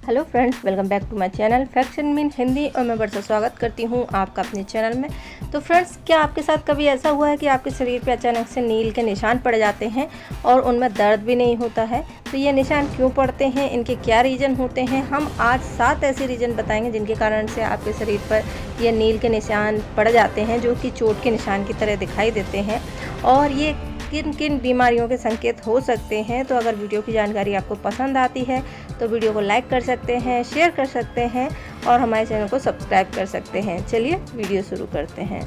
Hello friends, welcome back to my channel facts in mean Hindi. और मैं बड़ा स्वागत करती हूँ आपका अपने चैनल में। तो फ्रेंड्स, क्या आपके साथ कभी ऐसा हुआ है कि आपके शरीर पे अचानक से नील के निशान पड़ जाते हैं और उनमें दर्द भी नहीं होता है? तो ये निशान क्यों पड़ते हैं, इनके क्या रीज़न होते हैं? हम आज 7 ऐसे रीज़न बताएंगे जिनके कारण से आपके शरीर पर ये नील के निशान पड़ जाते हैं, जो कि चोट के निशान की तरह दिखाई देते हैं। और ये किन किन बीमारियों के संकेत हो सकते हैं। तो अगर वीडियो की जानकारी आपको पसंद आती है तो वीडियो को लाइक कर सकते हैं, शेयर कर सकते हैं और हमारे चैनल को सब्सक्राइब कर सकते हैं। चलिए वीडियो शुरू करते हैं।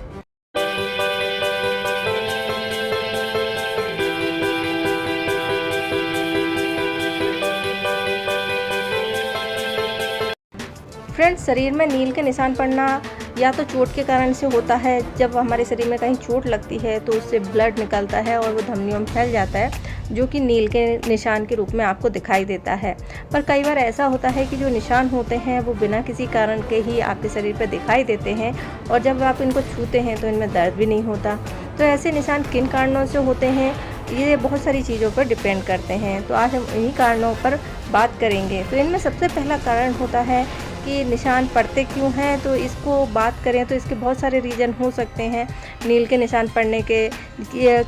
फ्रेंड्स, शरीर में नील के निशान पड़ना या तो चोट के कारण से होता है। जब हमारे शरीर में कहीं चोट लगती है तो उससे ब्लड निकलता है और वो धमनियों में फैल जाता है, जो कि नील के निशान के रूप में आपको दिखाई देता है। पर कई बार ऐसा होता है कि जो निशान होते हैं वो बिना किसी कारण के ही आपके शरीर पर दिखाई देते हैं और जब आप इनको छूते हैं तो इनमें दर्द भी नहीं होता। तो ऐसे निशान किन कारणों से होते हैं, ये बहुत सारी चीज़ों पर डिपेंड करते हैं। तो आज हम इन्हीं कारणों पर बात करेंगे। तो इनमें सबसे पहला कारण होता है कि निशान पड़ते क्यों हैं। तो इसको बात करें तो इसके बहुत सारे रीज़न हो सकते हैं नील के निशान पड़ने के।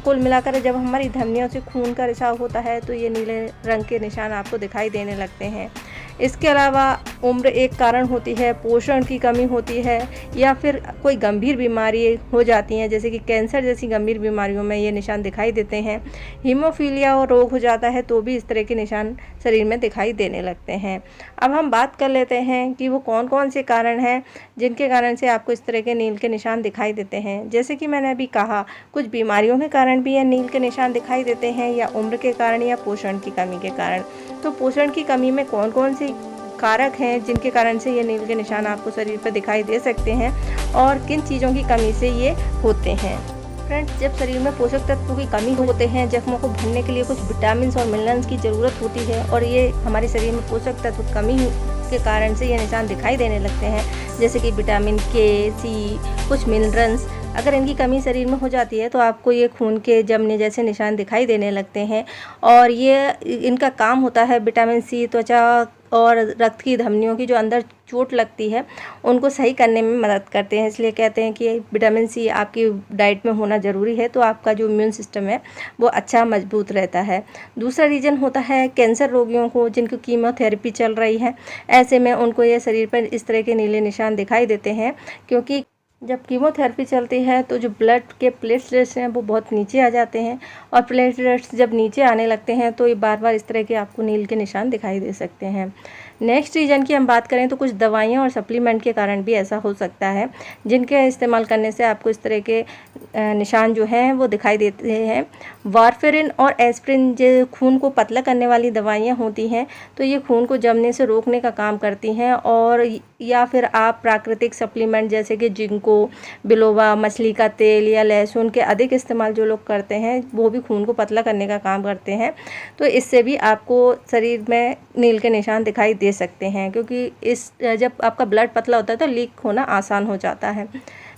कुल मिलाकर जब हमारी धमनियों से खून का रिसाव होता है तो ये नीले रंग के निशान आपको दिखाई देने लगते हैं। इसके अलावा उम्र एक कारण होती है, पोषण की कमी होती है या फिर कोई गंभीर बीमारी हो जाती हैं, जैसे कि कैंसर जैसी गंभीर बीमारियों में ये निशान दिखाई देते हैं। हीमोफीलिया और रोग हो जाता है तो भी इस तरह के निशान शरीर में दिखाई देने लगते हैं। अब हम बात कर लेते हैं कि वो कौन कौन से कारण हैं जिनके कारण से आपको इस तरह के नील के निशान दिखाई देते हैं। जैसे कि मैंने अभी कहा, कुछ बीमारियों के कारण भी ये नील के निशान दिखाई देते हैं, या उम्र के कारण या पोषण की कमी के कारण। तो पोषण की कमी में कौन कौन सी कारक हैं जिनके कारण से ये नील के निशान आपको शरीर पर दिखाई दे सकते हैं और किन चीज़ों की कमी से ये होते हैं। फ्रेंड्स, जब शरीर में पोषक तत्वों की कमी होते हैं, जख्मों को भरने के लिए कुछ विटामिन और मिनरल्स की ज़रूरत होती है और ये हमारे शरीर में पोषक तत्व कमी के कारण से ये निशान दिखाई देने लगते हैं, जैसे कि विटामिन के, सी, कुछ मिनरल्स। अगर इनकी कमी शरीर में हो जाती है तो आपको ये खून के जमने जैसे निशान दिखाई देने लगते हैं। और ये इनका काम होता है विटामिन सी त्वचा और रक्त की धमनियों की जो अंदर चोट लगती है उनको सही करने में मदद करते हैं। इसलिए कहते हैं कि विटामिन सी आपकी डाइट में होना ज़रूरी है, तो आपका जो इम्यून सिस्टम है वो अच्छा मजबूत रहता है। दूसरा रीज़न होता है कैंसर रोगियों को जिनको कीमोथेरेपी चल रही है। ऐसे में उनको ये शरीर पर इस तरह के नीले निशान दिखाई देते हैं, क्योंकि जब कीमोथेरेपी चलती है तो जो ब्लड के प्लेटलेट्स हैं वो बहुत नीचे आ जाते हैं और प्लेटलेट्स जब नीचे आने लगते हैं तो ये बार बार इस तरह के आपको नील के निशान दिखाई दे सकते हैं। नेक्स्ट रीज़न की हम बात करें तो कुछ दवाइयाँ और सप्लीमेंट के कारण भी ऐसा हो सकता है, जिनके इस्तेमाल करने से आपको इस तरह के निशान जो हैं वो दिखाई देते हैं। वारफेरिन और एस्प्रिन जो खून को पतला करने वाली दवाइयाँ होती हैं, तो ये खून को जमने से रोकने का काम करती हैं। और या फिर आप प्राकृतिक सप्लीमेंट जैसे कि जिंको बिलोवा, मछली का तेल या लहसुन के अधिक इस्तेमाल जो लोग करते हैं वो भी खून को पतला करने का काम करते हैं। तो इससे भी आपको शरीर में नील के निशान दिखाई दे सकते हैं, क्योंकि जब आपका ब्लड पतला होता है तो लीक होना आसान हो जाता है।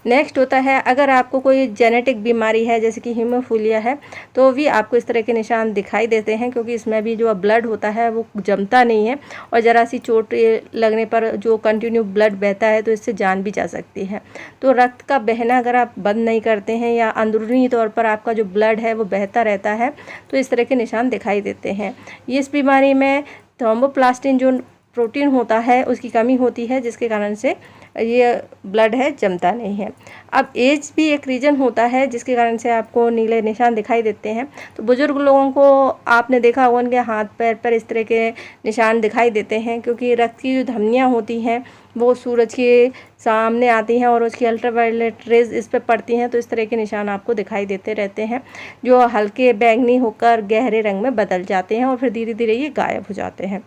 नेक्स्ट होता है, अगर आपको कोई जेनेटिक बीमारी है जैसे कि हीमोफीलिया है तो भी आपको इस तरह के निशान दिखाई देते हैं, क्योंकि इसमें भी जो ब्लड होता है वो जमता नहीं है और ज़रा सी चोट लगने पर जो कंटिन्यू ब्लड बहता है तो इससे जान भी जा सकती है। तो रक्त का बहना अगर आप बंद नहीं करते हैं या अंदरूनी तौर पर आपका जो ब्लड है वो बहता रहता है तो इस तरह के निशान दिखाई देते हैं। इस बीमारी में थ्रोम्बोप्लास्टिन जो प्रोटीन होता है उसकी कमी होती है, जिसके कारण से ये ब्लड है जमता नहीं है। अब एज भी एक रीज़न होता है जिसके कारण से आपको नीले निशान दिखाई देते हैं। तो बुज़ुर्ग लोगों को आपने देखा होगा उनके हाथ पैर पर इस तरह के निशान दिखाई देते हैं, क्योंकि रक्त की जो धमनियाँ होती हैं वो सूरज के सामने आती हैं और उसकी अल्ट्रावायलेट रेज इस पर पड़ती हैं, तो इस तरह के निशान आपको दिखाई देते रहते हैं, जो हल्के बैंगनी होकर गहरे रंग में बदल जाते हैं और फिर धीरे धीरे ये गायब हो जाते हैं।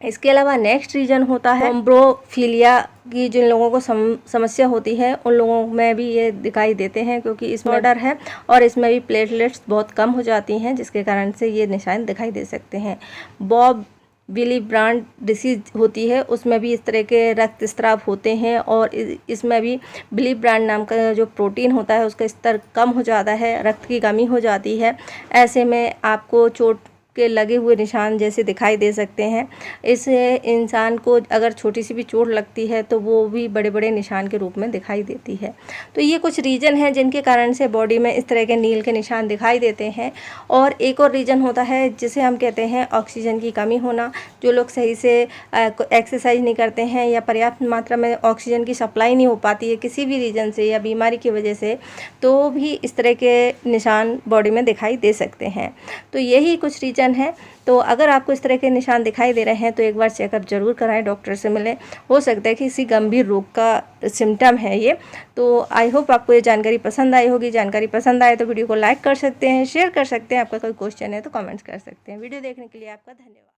इसके अलावा नेक्स्ट रीज़न होता है थ्रोम्बोफिलिया की। जिन लोगों को समस्या होती है उन लोगों में भी ये दिखाई देते हैं, क्योंकि इसमें डर है और इसमें भी प्लेटलेट्स बहुत कम हो जाती हैं, जिसके कारण से ये निशान दिखाई दे सकते हैं। बॉब विली ब्रांड डिसीज होती है, उसमें भी इस तरह के रक्तस्राव होते हैं और इसमें भी विली ब्रांड नाम का जो प्रोटीन होता है उसका स्तर कम हो जाता है, रक्त की कमी हो जाती है। ऐसे में आपको चोट के लगे हुए निशान जैसे दिखाई दे सकते हैं। इस इंसान को अगर छोटी सी भी चोट लगती है तो वो भी बड़े बड़े निशान के रूप में दिखाई देती है। तो ये कुछ रीज़न हैं जिनके कारण से बॉडी में इस तरह के नील के निशान दिखाई देते हैं। और एक और रीज़न होता है जिसे हम कहते हैं ऑक्सीजन की कमी होना। जो लोग सही से एक्सरसाइज नहीं करते हैं या पर्याप्त मात्रा में ऑक्सीजन की सप्लाई नहीं हो पाती है किसी भी रीज़न से या बीमारी की वजह से, तो भी इस तरह के निशान बॉडी में दिखाई दे सकते हैं। तो यही कुछ रीज़न है। तो अगर आपको इस तरह के निशान दिखाई दे रहे हैं तो एक बार चेकअप ज़रूर कराएं, डॉक्टर से मिलें। हो सकता है कि किसी गंभीर रोग का सिम्टम है ये। तो आई होप आपको ये जानकारी पसंद आई होगी। जानकारी पसंद आए तो वीडियो को लाइक कर सकते हैं, शेयर कर सकते हैं। आपका कोई क्वेश्चन है तो कमेंट्स कर सकते हैं। वीडियो देखने के लिए आपका धन्यवाद।